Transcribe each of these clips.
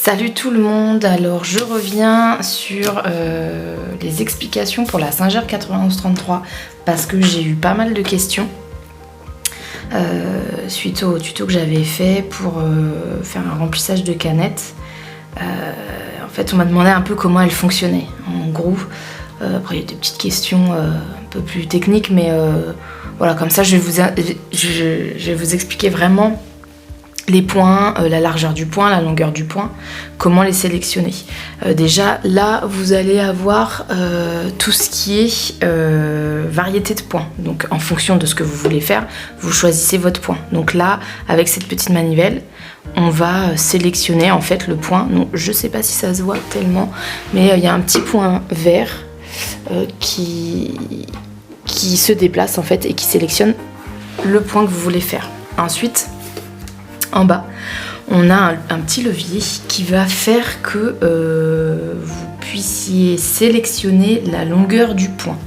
Salut tout le monde, alors je reviens sur les explications pour la Singer 9133 parce que j'ai eu pas mal de questions suite au tuto que j'avais fait pour faire un remplissage de canettes. En fait on m'a demandé un peu comment elle fonctionnait en gros. Après il y a des petites questions un peu plus techniques mais voilà, comme ça je vais vous expliquer vraiment les points, la largeur du point, la longueur du point, comment les sélectionner. Déjà là vous allez avoir tout ce qui est variété de points. Donc en fonction de ce que vous voulez faire, vous choisissez votre point. Donc là avec cette petite manivelle, on va sélectionner en fait le point. Donc, je sais pas si ça se voit tellement, mais il y a un petit point vert qui se déplace en fait et qui sélectionne le point que vous voulez faire. Ensuite, en bas, on a un petit levier qui va faire que vous puissiez sélectionner la longueur du point.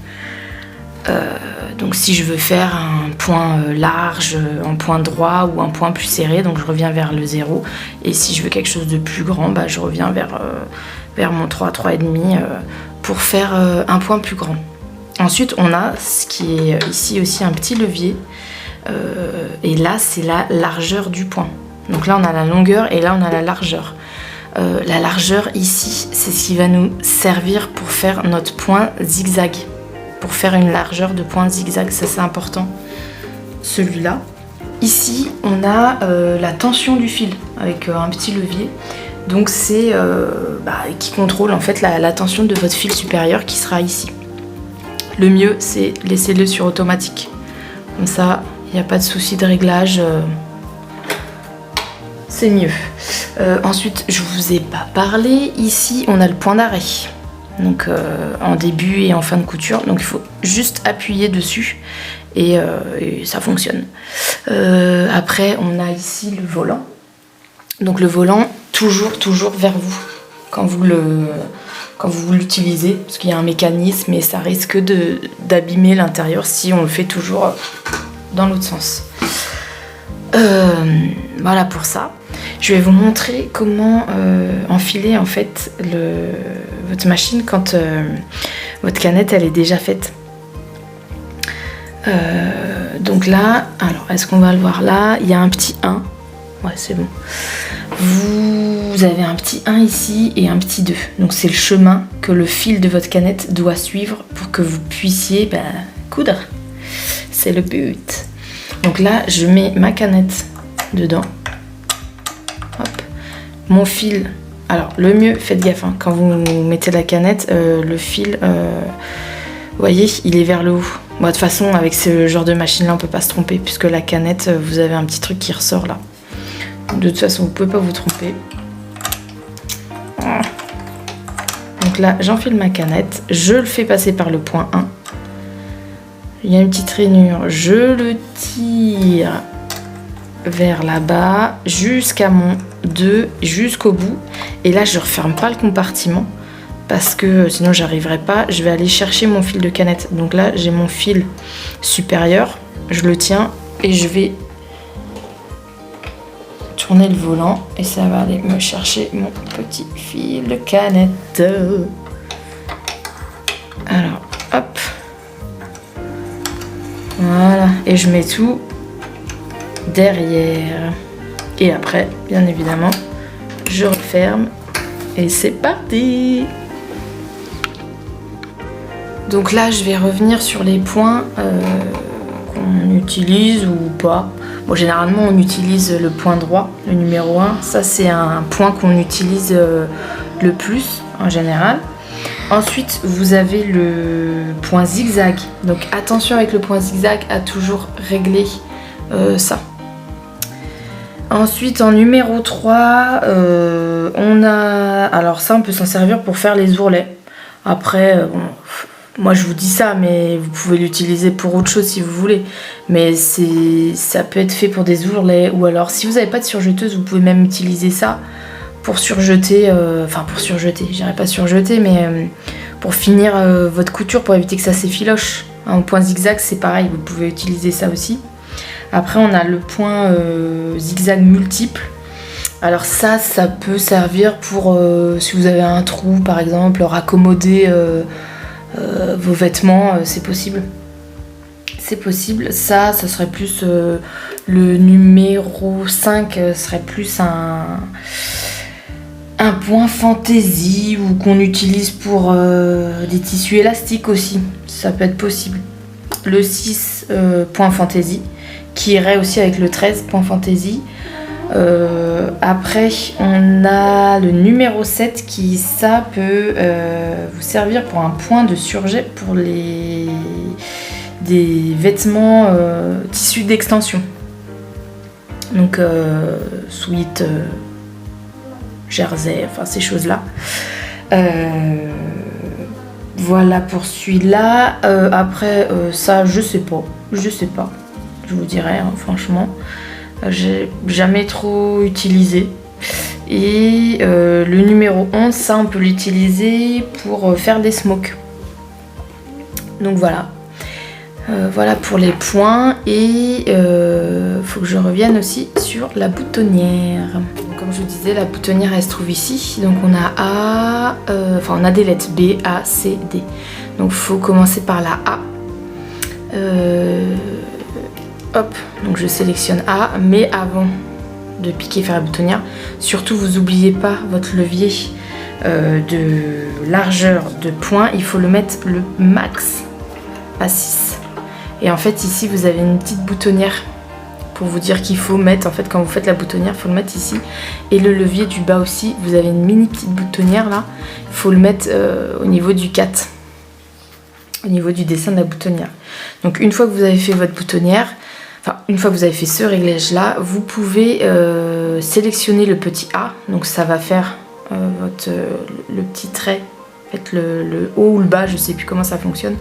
Donc si je veux faire un point large, un point droit ou un point plus serré, donc je reviens vers le 0. Et si je veux quelque chose de plus grand, bah, je reviens vers mon 3, 3,5 pour faire un point plus grand. Ensuite, on a ce qui est ici aussi un petit levier. Et là c'est la largeur du point. Donc là on a la longueur et là on a la largeur. La largeur ici c'est ce qui va nous servir pour faire notre point zigzag, pour faire une largeur de point zigzag, ça c'est important, celui-là. Ici on a la tension du fil avec un petit levier, donc c'est qui contrôle en fait la tension de votre fil supérieur qui sera ici. Le mieux c'est laisser-le sur automatique, comme ça il n'y a pas de souci de réglage, c'est mieux. Ensuite, je vous ai pas parlé, ici on a le point d'arrêt, donc en début et en fin de couture, donc il faut juste appuyer dessus et ça fonctionne. Après on a ici le volant, donc le volant toujours vers vous quand vous l'utilisez, parce qu'il y a un mécanisme et ça risque d'abîmer l'intérieur si on le fait toujours dans l'autre sens. Voilà pour ça. Je vais vous montrer comment enfiler en fait votre machine quand votre canette elle est déjà faite. Donc là, alors est-ce qu'on va le voir là? Il y a un petit 1. Ouais, c'est bon. Vous avez un petit 1 ici et un petit 2. Donc c'est le chemin que le fil de votre canette doit suivre pour que vous puissiez coudre. C'est le but. Donc là, je mets ma canette dedans. Hop. Mon fil. Alors, le mieux, faites gaffe, hein, quand vous mettez la canette, le fil, vous voyez, il est vers le haut. Bon, de toute façon, avec ce genre de machine-là, on peut pas se tromper, puisque la canette, vous avez un petit truc qui ressort là. De toute façon, vous pouvez pas vous tromper. Donc là, j'enfile ma canette. Je le fais passer par le point 1. Il y a une petite rainure, je le tire vers là-bas jusqu'à mon 2, jusqu'au bout. Et là, je ne referme pas le compartiment parce que sinon, j'arriverai pas. Je vais aller chercher mon fil de canette. Donc là, j'ai mon fil supérieur, je le tiens et je vais tourner le volant et ça va aller me chercher mon petit fil de canette. Alors, hop. Voilà, et je mets tout derrière. Et après, bien évidemment, je referme et c'est parti. Donc là, je vais revenir sur les points qu'on utilise ou pas. Bon, généralement, on utilise le point droit, le numéro 1. Ça, c'est un point qu'on utilise le plus en général. Ensuite, vous avez le point zigzag. Donc attention avec le point zigzag à toujours régler ça. Ensuite, en numéro 3, on a... Alors ça, on peut s'en servir pour faire les ourlets. Après, bon, moi je vous dis ça, mais vous pouvez l'utiliser pour autre chose si vous voulez. Mais ça peut être fait pour des ourlets. Ou alors, si vous n'avez pas de surjeteuse, vous pouvez même utiliser ça pour surjeter, je dirais pas surjeter, mais pour finir votre couture, pour éviter que ça s'effiloche. Au point zigzag, c'est pareil, vous pouvez utiliser ça aussi. Après, on a le point zigzag multiple. Alors ça peut servir pour si vous avez un trou par exemple, raccommoder vos vêtements, c'est possible. C'est possible. Ça serait plus le numéro 5 serait plus un point fantaisie ou qu'on utilise pour des tissus élastiques aussi. Ça peut être possible. Le 6 point fantaisie qui irait aussi avec le 13 point fantaisie. Après on a le numéro 7 qui ça peut vous servir pour un point de surjet pour des vêtements tissus d'extension, donc sweat, jersey, enfin ces choses là. Voilà pour celui-là. Après ça je sais pas, je vous dirais hein, franchement. J'ai jamais trop utilisé. Et le numéro 11, ça on peut l'utiliser pour faire des smokes. Donc voilà. Voilà pour les points. Et faut que je revienne aussi sur la boutonnière. Donc, comme je vous disais, la boutonnière elle se trouve ici. Donc on a on a des lettres B, A, C, D. Donc faut commencer par la A. Hop, donc je sélectionne A, mais avant de piquer faire la boutonnière, surtout vous n'oubliez pas votre levier de largeur de point, il faut le mettre le max à 6. Et en fait ici vous avez une petite boutonnière pour vous dire qu'il faut mettre, en fait quand vous faites la boutonnière, il faut le mettre ici. Et le levier du bas aussi, vous avez une mini petite boutonnière là, il faut le mettre au niveau du 4, au niveau du dessin de la boutonnière. Donc une fois que vous avez fait votre boutonnière, une fois que vous avez fait ce réglage là, vous pouvez sélectionner le petit A, donc ça va faire le petit trait, en fait, le haut ou le bas, je sais plus comment ça fonctionne,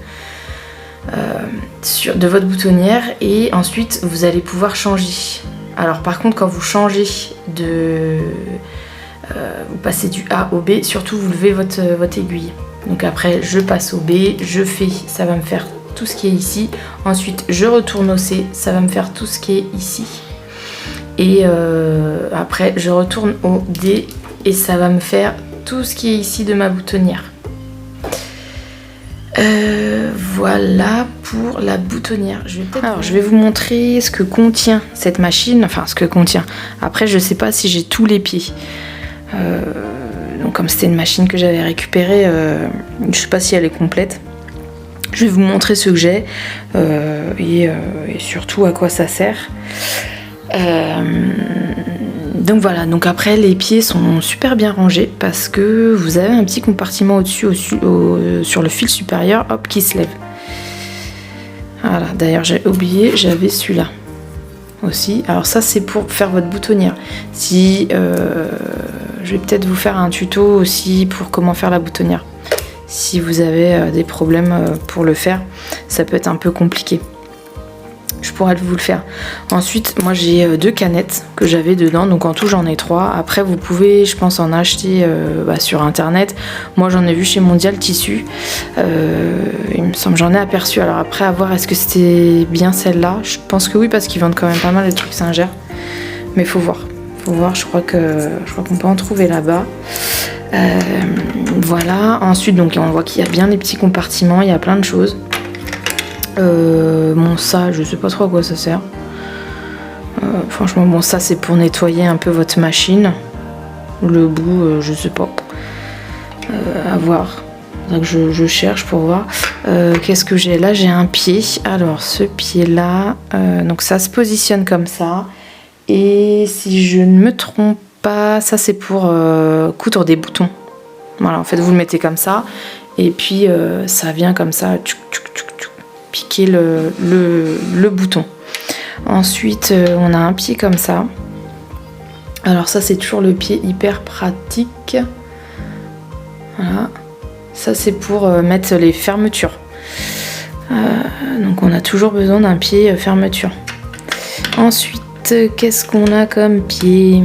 de votre boutonnière, et ensuite vous allez pouvoir changer. Alors par contre quand vous changez vous passez du A au B, surtout vous levez votre aiguille. Donc après je passe au B, je fais, ça va me faire tout ce qui est ici, ensuite je retourne au C, ça va me faire tout ce qui est ici, et après je retourne au D et ça va me faire tout ce qui est ici de ma boutonnière. Voilà pour la boutonnière. Alors je vais vous montrer ce que contient cette machine, enfin ce que contient. Après je sais pas si j'ai tous les pieds. Donc comme c'était une machine que j'avais récupérée, je sais pas si elle est complète. Je vais vous montrer ce que j'ai et surtout à quoi ça sert. Donc voilà, donc après les pieds sont super bien rangés parce que vous avez un petit compartiment au-dessus sur le fil supérieur, hop, qui se lève. Voilà, d'ailleurs j'ai oublié, j'avais celui-là aussi. Alors ça c'est pour faire votre boutonnière. Je vais peut-être vous faire un tuto aussi pour comment faire la boutonnière. Si vous avez des problèmes pour le faire, ça peut être un peu compliqué. Je pourrais vous le faire. Ensuite, moi j'ai 2 canettes que j'avais dedans, donc en tout j'en ai 3. Après vous pouvez, je pense, en acheter sur internet. Moi j'en ai vu chez Mondial Tissu. Il me semble, j'en ai aperçu. Alors après à voir, est-ce que c'était bien celle-là? Je pense que oui, parce qu'ils vendent quand même pas mal de trucs Singer. Mais faut voir. Je crois qu'on peut en trouver là-bas. Voilà. Ensuite, donc on voit qu'il y a bien des petits compartiments. Il y a plein de choses. Bon, ça, je sais pas trop à quoi ça sert. Franchement, bon, ça c'est pour nettoyer un peu votre machine. Le bout, je sais pas. À voir. Donc je cherche pour voir. Qu'est-ce que j'ai là? J'ai un pied. Alors ce pied-là, donc ça se positionne comme ça. Et si je ne me trompe pas, ça c'est pour coudre des boutons. Voilà, en fait vous le mettez comme ça. Et puis ça vient comme ça. Piquer le bouton. Ensuite on a un pied comme ça. Alors ça c'est toujours le pied hyper pratique. Voilà. Ça c'est pour mettre les fermetures. Donc on a toujours besoin d'un pied fermeture. Ensuite qu'est-ce qu'on a comme pied?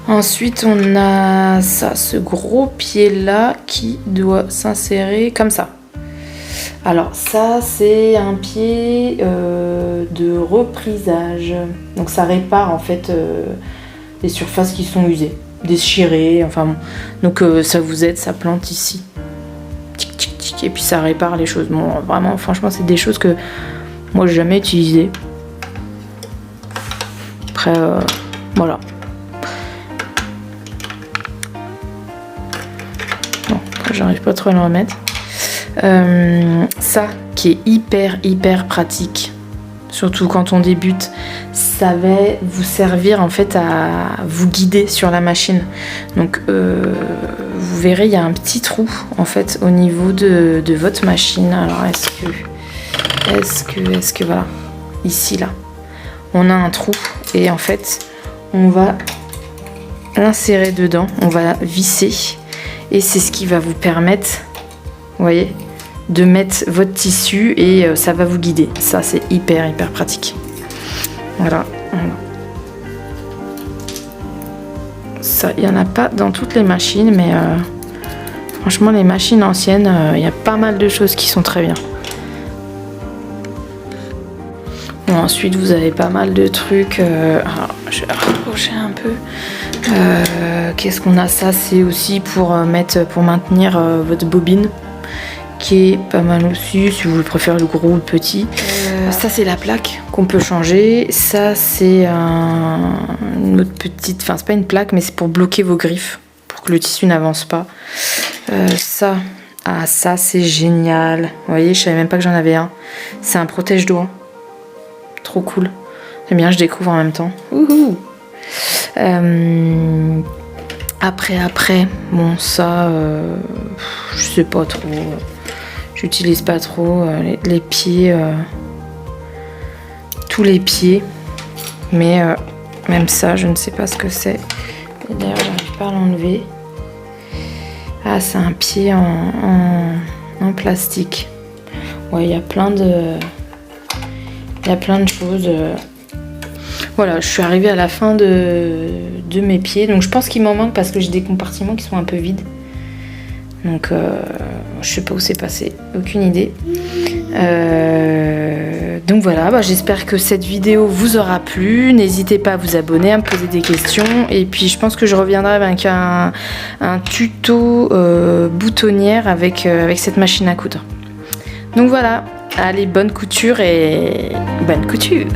Ensuite on a ça, ce gros pied là qui doit s'insérer comme ça. Alors ça c'est un pied de reprisage. Donc ça répare en fait les surfaces qui sont usées, déchirées, enfin bon. Donc ça vous aide, ça plante ici. Tic, tic, tic, et puis ça répare les choses. Bon, vraiment, franchement, c'est des choses que moi j'ai jamais utilisées. Après, voilà. Bon, après, j'arrive pas trop à le remettre. Ça qui est hyper pratique, surtout quand on débute, ça va vous servir en fait à vous guider sur la machine. Donc vous verrez, il y a un petit trou en fait au niveau de votre machine. Alors est-ce que voilà, ici là on a un trou et en fait on va l'insérer dedans, on va visser et c'est ce qui va vous permettre, vous voyez, de mettre votre tissu et ça va vous guider. Ça c'est hyper pratique. Voilà. Ça, il n'y en a pas dans toutes les machines, mais franchement les machines anciennes, il y a pas mal de choses qui sont très bien. Bon, ensuite vous avez pas mal de trucs. Alors, je vais rapprocher un peu. Qu'est-ce qu'on a? Ça c'est aussi pour maintenir votre bobine, qui est pas mal aussi, si vous préférez le gros ou le petit. Ça c'est la plaque qu'on peut changer. Ça c'est une autre petite, enfin c'est pas une plaque, mais c'est pour bloquer vos griffes, pour que le tissu n'avance pas. Ça c'est génial. Vous voyez, je savais même pas que j'en avais un. C'est un protège-doigts. Trop cool. J'aime bien, je découvre en même temps. Ouhou. Après, bon ça, je sais pas trop. J'utilise pas trop les pieds, tous les pieds, mais même ça, je ne sais pas ce que c'est. D'ailleurs, j'arrive pas à l'enlever. Ah, c'est un pied en plastique. Ouais, il y a plein de choses. Voilà, je suis arrivée à la fin de mes pieds, donc je pense qu'il m'en manque parce que j'ai des compartiments qui sont un peu vides. Donc je sais pas où c'est passé, aucune idée. Donc voilà, j'espère que cette vidéo vous aura plu. N'hésitez pas à vous abonner, à me poser des questions. Et puis je pense que je reviendrai avec un tuto boutonnière avec cette machine à coudre. Donc voilà, allez, bonne couture et bonne couture.